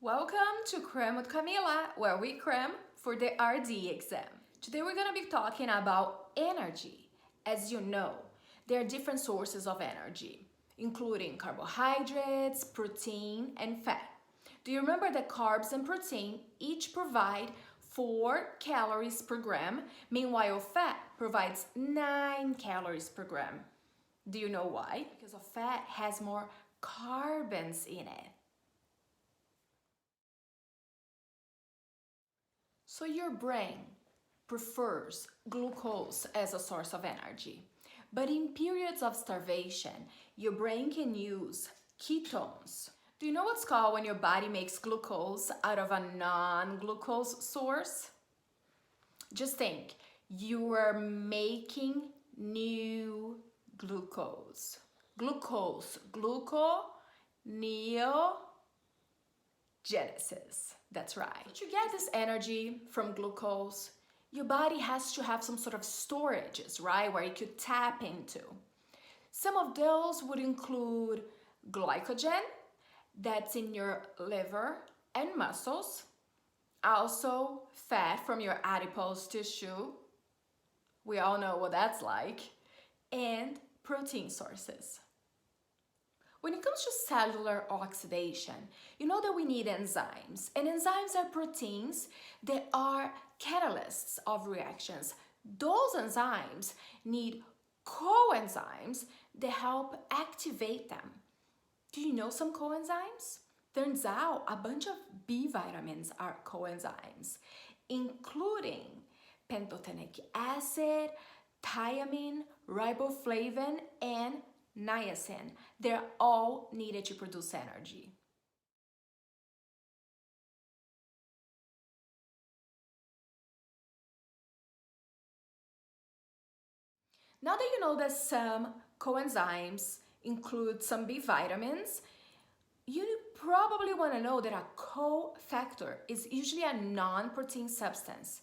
Welcome to Cram with Camila, where we cram for the RD exam. Today we're going to be talking about energy. As you know, there are different sources of energy, including carbohydrates, protein, and fat. Do you remember that carbs and protein each provide 4 calories per gram, meanwhile fat provides 9 calories per gram? Do you know why? Because fat has more carbons in it. So your brain prefers glucose as a source of energy. But in periods of starvation, your brain can use ketones. Do you know what's called when your body makes glucose out of a non-glucose source? Just think, you are making new glucose. Gluconeogenesis. That's right. To get this energy from glucose, your body has to have some sort of storages, right, where it could tap into. Some of those would include glycogen, that's in your liver and muscles, also fat from your adipose tissue, we all know what that's like, and protein sources. When it comes to cellular oxidation, you know that we need enzymes, and enzymes are proteins that are catalysts of reactions. Those enzymes need coenzymes that help activate them. Do you know some coenzymes? Turns out a bunch of B vitamins are coenzymes, including pantothenic acid, thiamine, riboflavin, and niacin. They're all needed to produce energy. Now that you know that some coenzymes include some B vitamins, you probably want to know that a cofactor is usually a non-protein substance.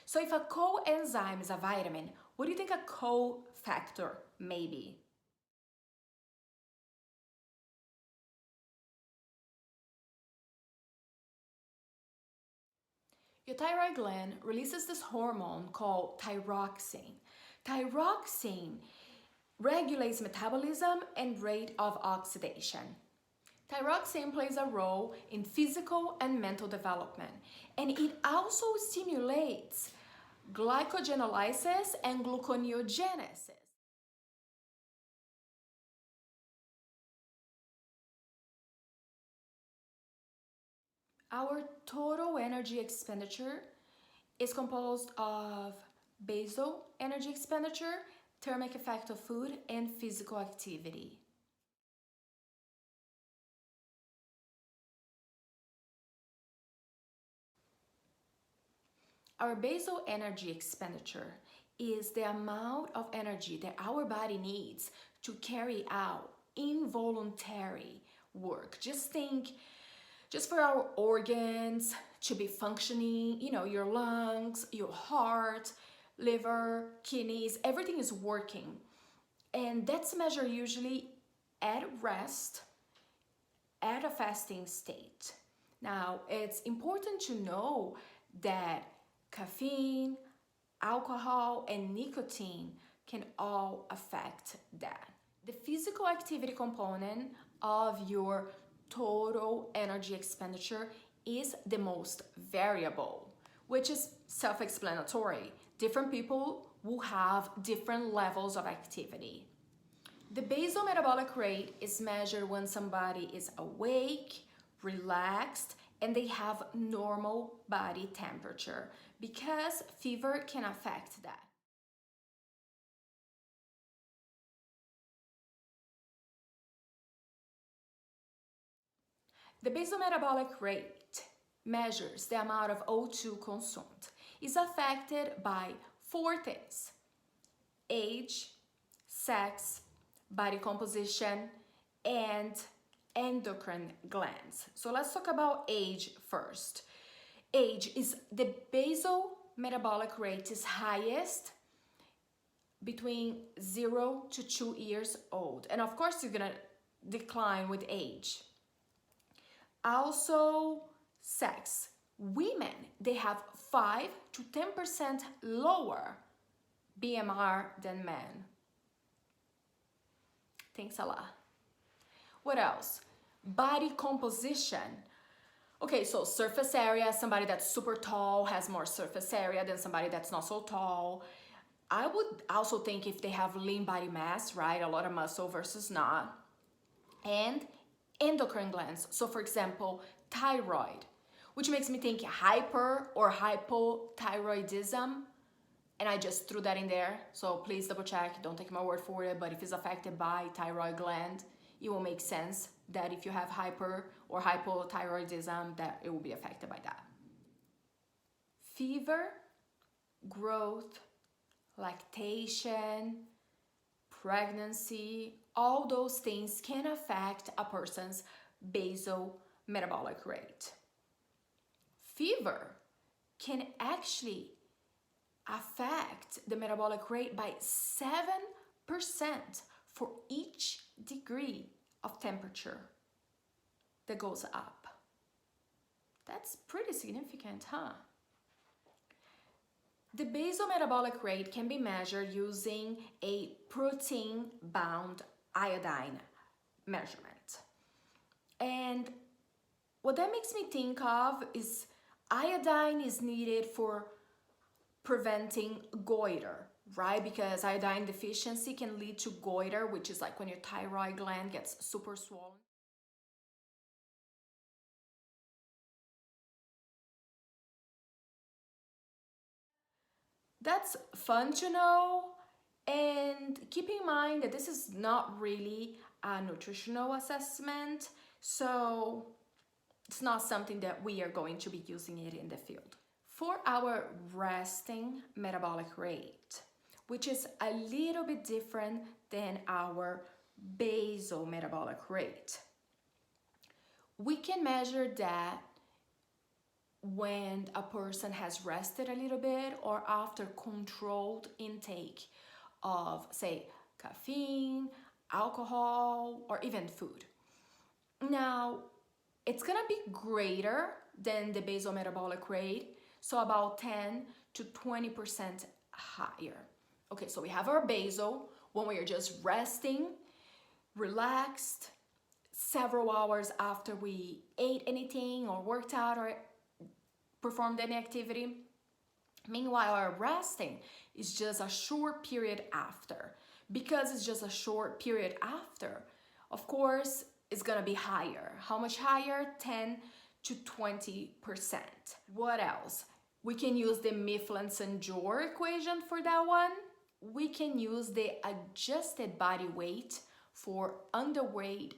So if a coenzyme is a vitamin, what do you think a cofactor may be? Your thyroid gland releases this hormone called thyroxine. Thyroxine regulates metabolism and rate of oxidation. Thyroxine plays a role in physical and mental development, and it also stimulates glycogenolysis and gluconeogenesis. Our total energy expenditure is composed of basal energy expenditure, thermic effect of food, and physical activity. Our basal energy expenditure is the amount of energy that our body needs to carry out involuntary work. Just think, just for our organs to be functioning, your lungs, your heart, liver, kidneys, everything is working. And that's measured usually at rest, at a fasting state. Now, it's important to know that caffeine, alcohol, and nicotine can all affect that. The physical activity component of your total energy expenditure is the most variable, which is self-explanatory. Different people will have different levels of activity. The basal metabolic rate is measured when somebody is awake, relaxed, and they have normal body temperature, because fever can affect that. The basal metabolic rate measures the amount of O2 consumed. It's affected by 4 things: age, sex, body composition, and endocrine glands. So let's talk about age first. Age is the basal metabolic rate is highest between 0 to 2 years old. And of course, you're gonna decline with age. Also, sex. Women, they have 5 to 10% lower BMR than men. Thanks a lot. What else? Body composition. Okay, so surface area, somebody that's super tall has more surface area than somebody that's not so tall. I would also think if they have lean body mass, right? A lot of muscle versus not. And endocrine glands. So for example, thyroid, which makes me think hyper or hypothyroidism. And I just threw that in there. So please double check, don't take my word for it. But if it's affected by thyroid gland, it will make sense that if you have hyper or hypothyroidism, that it will be affected by that. Fever, growth, lactation, pregnancy, all those things can affect a person's basal metabolic rate. Fever can actually affect the metabolic rate by 7% for each degree of temperature that goes up. That's pretty significant, huh? The basal metabolic rate can be measured using a protein-bound iodine measurement. And what that makes me think of is iodine is needed for preventing goiter, right? Because iodine deficiency can lead to goiter, which is like when your thyroid gland gets super swollen. That's fun to know, and keep in mind that this is not really a nutritional assessment, so it's not something that we are going to be using it in the field. For our resting metabolic rate, which is a little bit different than our basal metabolic rate, we can measure that when a person has rested a little bit or after controlled intake of, say, caffeine, alcohol, or even food. Now, it's gonna be greater than the basal metabolic rate, so about 10 to 20% higher. Okay, so we have our basal when we are just resting, relaxed, several hours after we ate anything or worked out or performed any activity. Meanwhile, our resting is just a short period after. Because it's just a short period after, of course, it's gonna be higher. How much higher? 10 to 20%. What else? We can use the Mifflin-Sanjor equation for that one. We can use the adjusted body weight for underweight,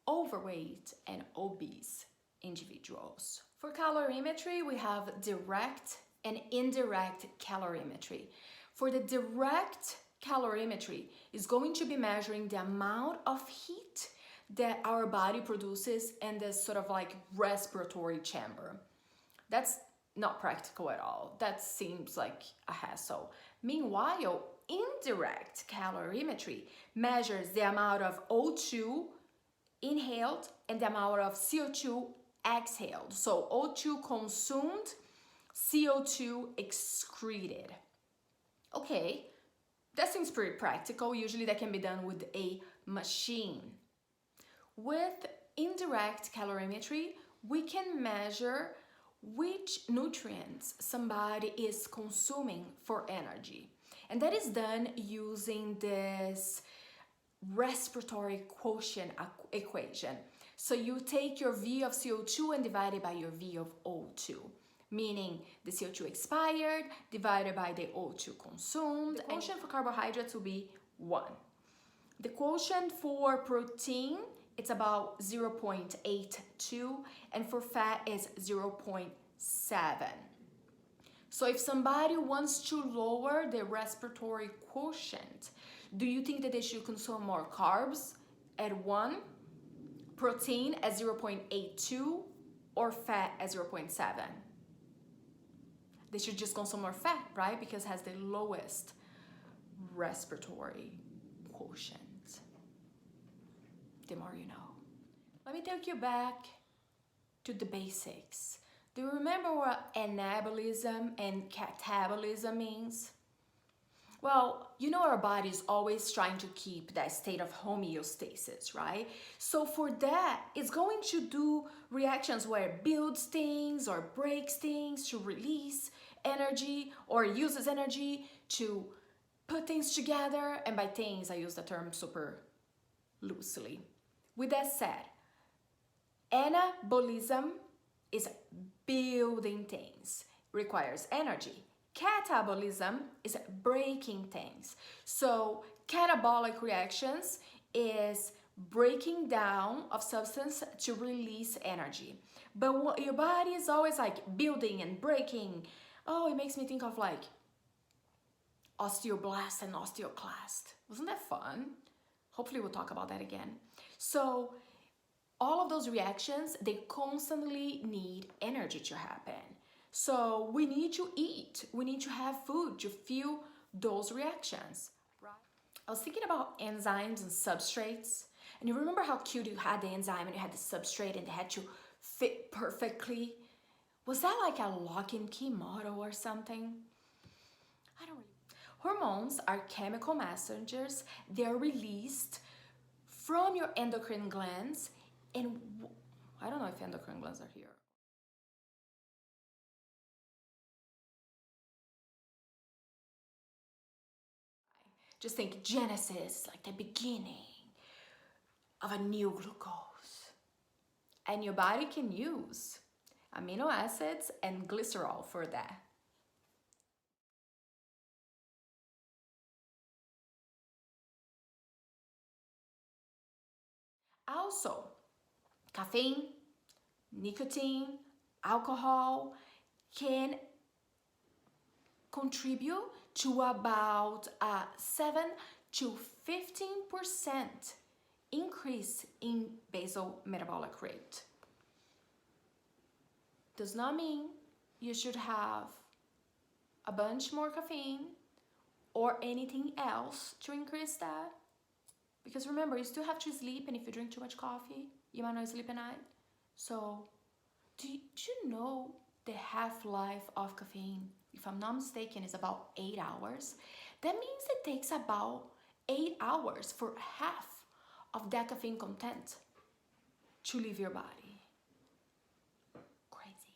overweight, and obese individuals. For calorimetry, we have direct and indirect calorimetry. For the direct calorimetry, is going to be measuring the amount of heat that our body produces in this sort of like respiratory chamber. That's not practical at all. That seems like a hassle. Meanwhile, indirect calorimetry measures the amount of O2 inhaled and the amount of CO2 exhaled. So O2 consumed, CO2 excreted. Okay, that seems pretty practical. Usually that can be done with a machine. With indirect calorimetry, we can measure which nutrients somebody is consuming for energy. And that is done using this respiratory quotient equation. So you take your V of CO2 and divide it by your V of O2, meaning the CO2 expired divided by the O2 consumed. The quotient for carbohydrates will be 1. The quotient for protein, it's about 0.82, and for fat is 0.7. So if somebody wants to lower the respiratory quotient, do you think that they should consume more carbs at 1, protein at 0.82, or fat at 0.7? They should just consume more fat, right? Because it has the lowest respiratory quotient. The more you know. Let me take you back to the basics. Do you remember what anabolism and catabolism means? Well, you know our body is always trying to keep that state of homeostasis, right? So for that, it's going to do reactions where it builds things or breaks things to release energy or uses energy to put things together. And by things, I use the term super loosely. With that said, anabolism is building things, requires energy. Catabolism is breaking things. So catabolic reactions is breaking down of substance to release energy. But what your body is always like building and breaking. Oh, it makes me think of like osteoblast and osteoclast. Wasn't that fun? Hopefully we'll talk about that again. So all of those reactions, they constantly need energy to happen. So we need to eat, we need to have food to fuel those reactions. Right? I was thinking about enzymes and substrates, and you remember how cute you had the enzyme and you had the substrate and they had to fit perfectly? Was that like a lock and key model or something? I don't really. Hormones are chemical messengers. They're released from your endocrine glands, and I don't know if endocrine glands are here. Just think Genesis, like the beginning of a new glucose. And your body can use amino acids and glycerol for that. Also, caffeine, nicotine, alcohol can contribute to about a 7 to 15% increase in basal metabolic rate. Does not mean you should have a bunch more caffeine or anything else to increase that. Because remember, you still have to sleep, and if you drink too much coffee, you might not sleep at night. So, do you know the half-life of caffeine, if I'm not mistaken, is about 8 hours? That means it takes about 8 hours for half of that caffeine content to leave your body. Crazy.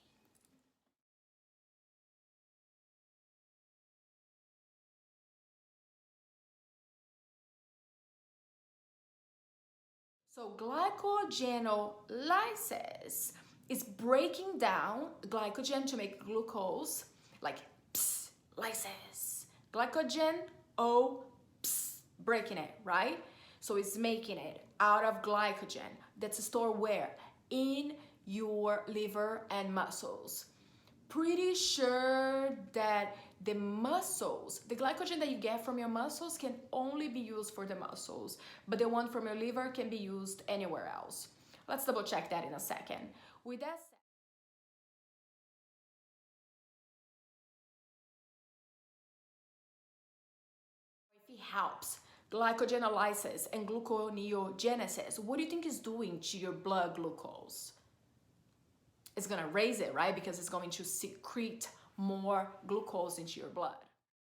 So glycogenolysis is breaking down glycogen to make glucose, like pss, lysis. Glycogen, oh, pss, breaking it, right? So it's making it out of glycogen that's stored where? In your liver and muscles. Pretty sure that the muscles, the glycogen that you get from your muscles can only be used for the muscles, but the one from your liver can be used anywhere else. Let's double check that in a second. With that said, if it helps glycogenolysis and gluconeogenesis, what do you think it's doing to your blood glucose? It's gonna raise it, right? Because it's going to secrete more glucose into your blood.